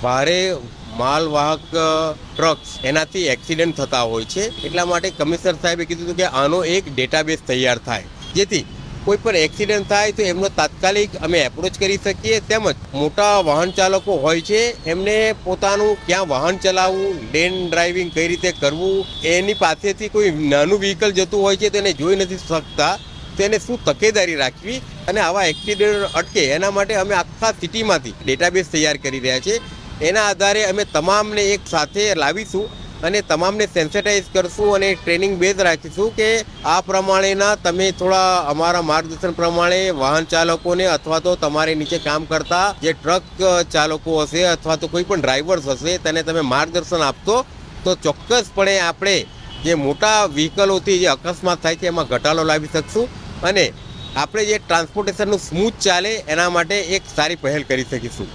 ભારે માલવાહક ટ્રક્સ એનાથી એક્સિડન્ટ થતા હોય છે। એટલા માટે કમિશનર સાહેબે કીધું હતું કે આનો એક ડેટાબેઝ તૈયાર થાય, જેથી કોઈ પણ એક્સિડન્ટ થાય તો એમનો તાત્કાલિક અમે એપ્રોચ કરી શકીએ। તેમજ મોટા વાહન ચાલકો હોય છે એમને પોતાનું ક્યાં વાહન ચલાવવું, લેન ડ્રાઇવિંગ કઈ રીતે કરવું, એની પાસેથી કોઈ નાનું વ્હીકલ જતું હોય છે તેને જોઈ નથી શકતા, તેને શું તકેદારી રાખવી અને આવા એક્સિડન્ટ અટકે એના માટે અમે આખા સિટીમાંથી ડેટાબેઝ તૈયાર કરી રહ્યા છે। એના આધારે અમે તમામને એક સાથે લાવીશું અને તમામને સેન્સિટાઇઝ કરશું અને ટ્રેનિંગ બેઝ રાખીશું કે આ પ્રમાણેના તમે થોડા અમારા માર્ગદર્શન પ્રમાણે વાહન ચાલકોને અથવા તો તમારી નીચે કામ કરતા જે ટ્રક ચાલકો હશે અથવા તો કોઈ પણ ડ્રાઈવર્સ હશે તેને તમે માર્ગદર્શન આપશો તો ચોક્કસપણે આપણે જે મોટા વ્હીકલોથી જે અકસ્માત થાય છે એમાં ઘટાડો લાવી શકશું અને આપણે જે ટ્રાન્સપોર્ટેશનનું સ્મૂથ ચાલે એના માટે એક સારી પહેલ કરી શકીશું।